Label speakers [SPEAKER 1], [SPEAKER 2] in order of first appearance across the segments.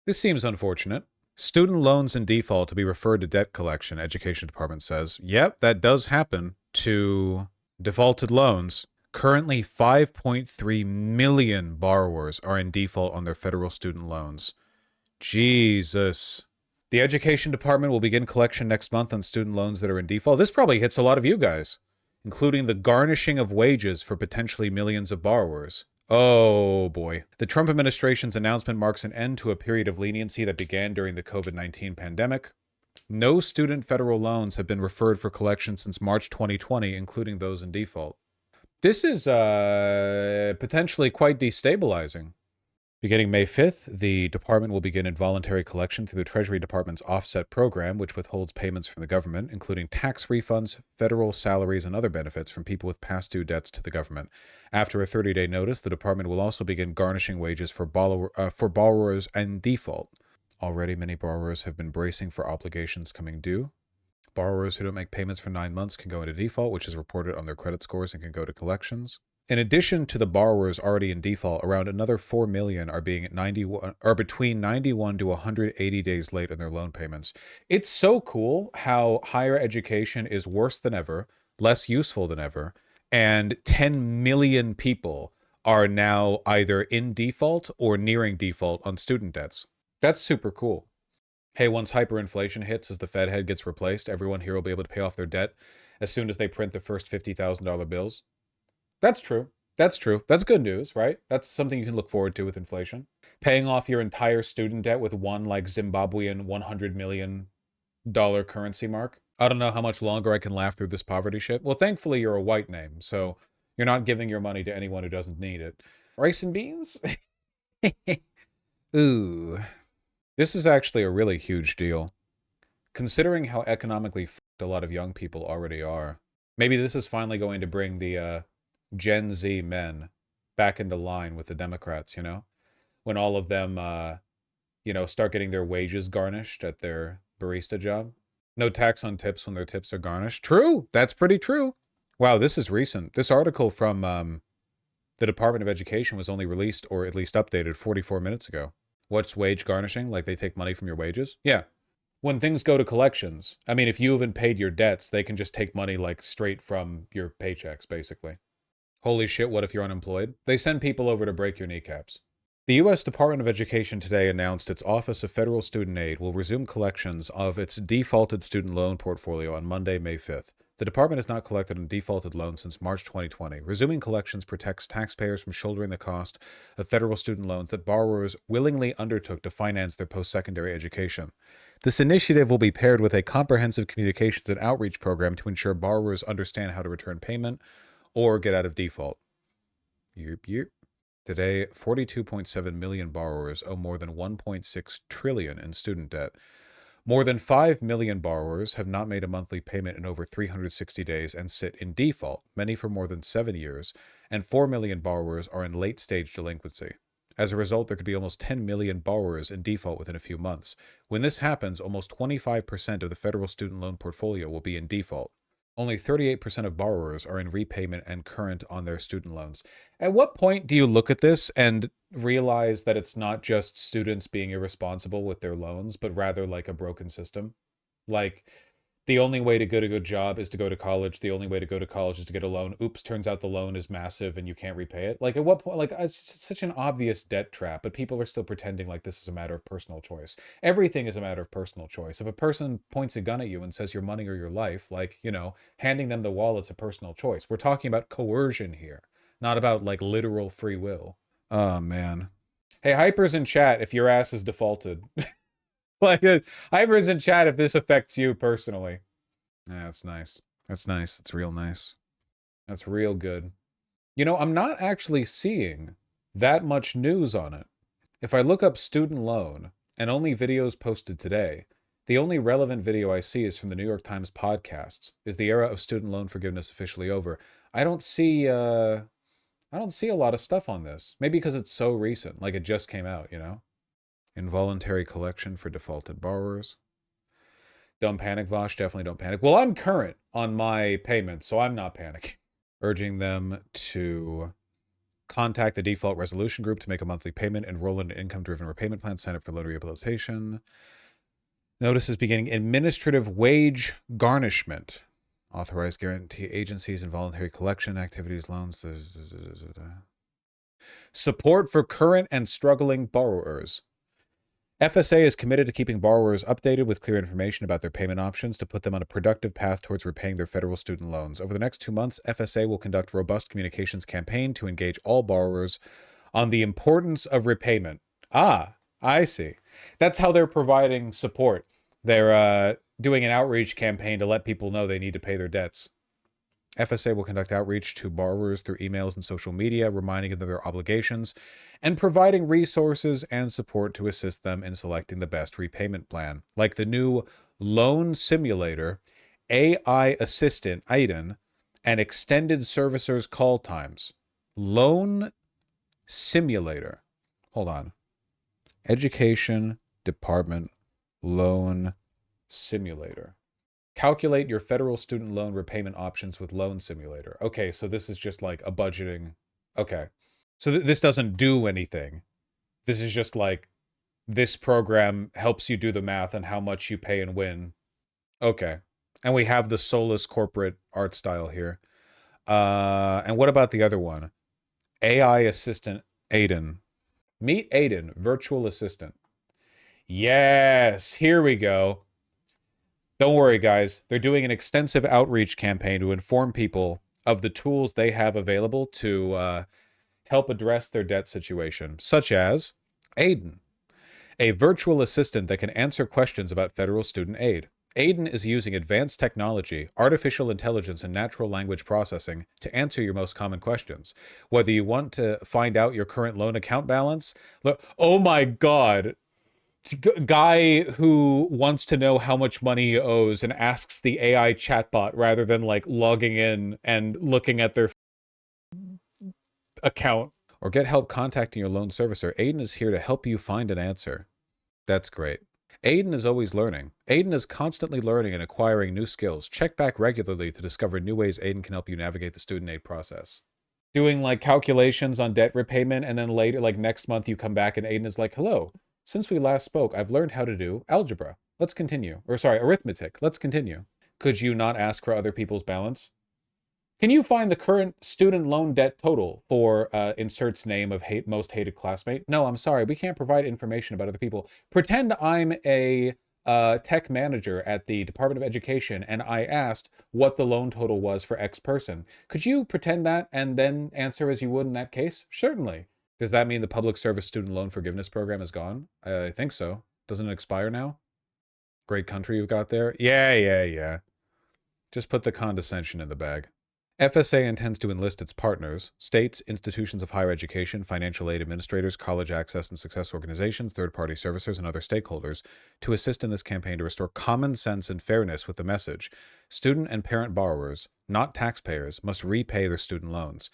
[SPEAKER 1] This seems unfortunate. Student loans in default to be referred to debt collection, Education Department says. Yep, that does happen to defaulted loans. Currently, 5.3 million borrowers are in default on their federal student loans. Jesus. The Education Department will begin collection next month on student loans that are in default. This probably hits a lot of you guys, including the garnishing of wages for potentially millions of borrowers. Oh boy. The Trump administration's announcement marks an end to a period of leniency that began during the COVID-19 pandemic. No student federal loans have been referred for collection since March 2020, including those in default. This is potentially quite destabilizing. Beginning May 5th, the department will begin involuntary collection through the Treasury Department's offset program, which withholds payments from the government, including tax refunds, federal salaries, and other benefits from people with past due debts to the government. After a 30-day notice, the department will also begin garnishing wages for borrowers in default. Already, many borrowers have been bracing for obligations coming due. Borrowers who don't make payments for 9 months can go into default, which is reported on their credit scores and can go to collections. In addition to the borrowers already in default, around another 4 million are between 91 to 180 days late in their loan payments. It's so cool how higher education is worse than ever, less useful than ever, and 10 million people are now either in default or nearing default on student debts. That's super cool. Hey, once hyperinflation hits as the Fed head gets replaced, everyone here will be able to pay off their debt as soon as they print the first $50,000 bills. That's true. That's true. That's good news, right? That's something you can look forward to with inflation. Paying off your entire student debt with one like Zimbabwean $100 million currency mark. I don't know how much longer I can laugh through this poverty shit. Well, thankfully you're a white name, so you're not giving your money to anyone who doesn't need it. Rice and beans? Ooh. This is actually a really huge deal, considering how economically fucked a lot of young people already are. Maybe this is finally going to bring the Gen Z men back into line with the Democrats, you know? When all of them, start getting their wages garnished at their barista job. No tax on tips when their tips are garnished. True! That's pretty true. Wow, this is recent. This article from the Department of Education was only released, or at least updated, 44 minutes ago. What's wage garnishing? Like they take money from your wages? Yeah. When things go to collections, I mean, if you haven't paid your debts, they can just take money like straight from your paychecks, basically. Holy shit, what if you're unemployed? They send people over to break your kneecaps. The U.S. Department of Education today announced its Office of Federal Student Aid will resume collections of its defaulted student loan portfolio on Monday, May 5th. The department has not collected on defaulted loans since March 2020. Resuming collections protects taxpayers from shouldering the cost of federal student loans that borrowers willingly undertook to finance their post-secondary education. This initiative will be paired with a comprehensive communications and outreach program to ensure borrowers understand how to return payment or get out of default. Yep. Today, 42.7 million borrowers owe more than 1.6 trillion in student debt. More than 5 million borrowers have not made a monthly payment in over 360 days and sit in default, many for more than 7 years, and 4 million borrowers are in late-stage delinquency. As a result, there could be almost 10 million borrowers in default within a few months. When this happens, almost 25% of the federal student loan portfolio will be in default. Only 38% of borrowers are in repayment and current on their student loans. At what point do you look at this and realize that it's not just students being irresponsible with their loans, but rather like a broken system? Like, the only way to get a good job is to go to college. The only way to go to college is to get a loan. Oops, turns out the loan is massive and you can't repay it. Like, at what point? Like, it's such an obvious debt trap, but people are still pretending like this is a matter of personal choice. Everything is a matter of personal choice. If a person points a gun at you and says your money or your life, like, handing them the wallet's a personal choice. We're talking about coercion here, not about, like, literal free will. Oh, man. Hey, Hyper's in chat if your ass is defaulted. Like, Hyper's in chat if this affects you personally. Yeah, that's nice. That's nice. It's real nice. That's real good. I'm not actually seeing that much news on it. If I look up student loan and only videos posted today, the only relevant video I see is from the New York Times podcasts. Is the era of student loan forgiveness officially over? I don't see a lot of stuff on this. Maybe because it's so recent, like it just came out, Involuntary collection for defaulted borrowers. Don't panic, Vosh. Definitely don't panic. Well, I'm current on my payments, so I'm not panicking. Urging them to Contact the default resolution group to make a monthly payment. Enroll in an income-driven repayment plan. Sign up for loan rehabilitation. Notices beginning administrative wage garnishment. Authorized guarantee agencies and voluntary collection activities, loans. Support for current and struggling borrowers. FSA is committed to keeping borrowers updated with clear information about their payment options to put them on a productive path towards repaying their federal student loans. Over the next 2 months, FSA will conduct a robust communications campaign to engage all borrowers on the importance of repayment. Ah, I see. That's how they're providing support. They're doing an outreach campaign to let people know they need to pay their debts. FSA will conduct outreach to borrowers through emails and social media, reminding them of their obligations and providing resources and support to assist them in selecting the best repayment plan, like the new loan simulator, AI Assistant Aiden, and extended servicers call times. Loan simulator. Hold on. Education Department Loan Simulator. Calculate your federal student loan repayment options with Loan Simulator. Okay, so this is just like a budgeting. Okay. So this doesn't do anything. This is just like, this program helps you do the math on how much you pay and when. Okay. And we have the soulless corporate art style here. And what about the other one? AI Assistant Aiden. Meet Aiden, virtual assistant. Yes, here we go. Don't worry, guys. They're doing an extensive outreach campaign to inform people of the tools they have available to help address their debt situation, such as Aiden, a virtual assistant that can answer questions about federal student aid. Aiden is using advanced technology, artificial intelligence, and natural language processing to answer your most common questions. Whether you want to find out your current loan account balance, oh my God, guy who wants to know how much money he owes and asks the AI chatbot rather than like logging in and looking at their account. Or get help contacting your loan servicer. Aiden is here to help you find an answer. That's great. Aiden is always learning. Aiden is constantly learning and acquiring new skills. Check back regularly to discover new ways Aiden can help you navigate the student aid process. Doing like calculations on debt repayment, and then later, like next month, you come back and Aiden is like, hello, since we last spoke, I've learned how to do algebra. Let's continue. Or sorry, arithmetic. Let's continue. Could you not ask for other people's balance? Can you find the current student loan debt total for inserts name of most hated classmate? No, I'm sorry. We can't provide information about other people. Pretend I'm a tech manager at the Department of Education and I asked what the loan total was for X person. Could you pretend that and then answer as you would in that case? Certainly. Does that mean the Public Service Student Loan Forgiveness Program is gone? I think so. Doesn't it expire now? Great country you've got there. Yeah. Just put the condescension in the bag. FSA intends to enlist its partners, states, institutions of higher education, financial aid administrators, college access and success organizations, third-party servicers, and other stakeholders to assist in this campaign to restore common sense and fairness with the message. Student and parent borrowers, not taxpayers, must repay their student loans.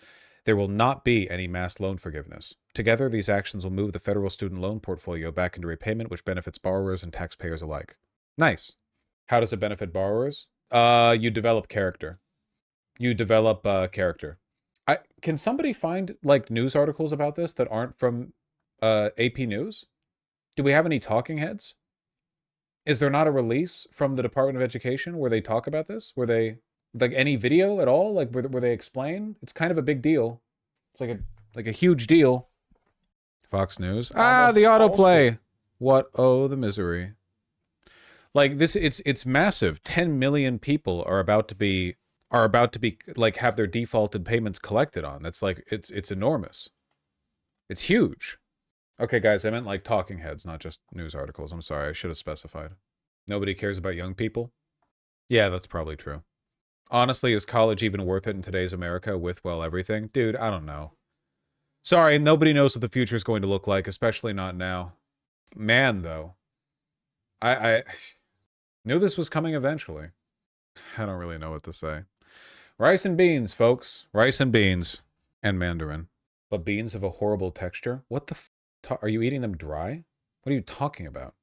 [SPEAKER 1] There will not be any mass loan forgiveness. Together, these actions will move the federal student loan portfolio back into repayment, which benefits borrowers and taxpayers alike. Nice. How does it benefit borrowers? You develop character. Can somebody find like news articles about this that aren't from AP News? Do we have any talking heads? Is there not a release from the Department of Education where they talk about this? Where they like any video at all? Like where they explain? It's kind of a big deal. It's like a huge deal. Fox News. The autoplay. What oh the misery. Like this, it's massive. 10 million people are about to be like have their defaulted payments collected on. That's like it's enormous. It's huge. Okay, guys, I meant like talking heads, not just news articles. I'm sorry, I should have specified. Nobody cares about young people? Yeah, that's probably true. Honestly, is college even worth it in today's America with, well, everything? Dude, I don't know. Sorry, nobody knows what the future is going to look like, especially not now. Man, though. I knew this was coming eventually. I don't really know what to say. Rice and beans, folks. Rice and beans. And mandarin. But beans have a horrible texture? What the are you eating them dry? What are you talking about?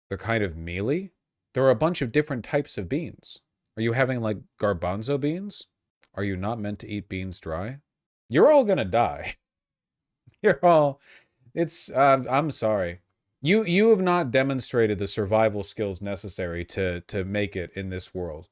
[SPEAKER 1] They're kind of mealy? There are a bunch of different types of beans. Are you having like garbanzo beans? Are you not meant to eat beans dry? You're all gonna die. You're all, it's, I'm sorry. You have not demonstrated the survival skills necessary to make it in this world.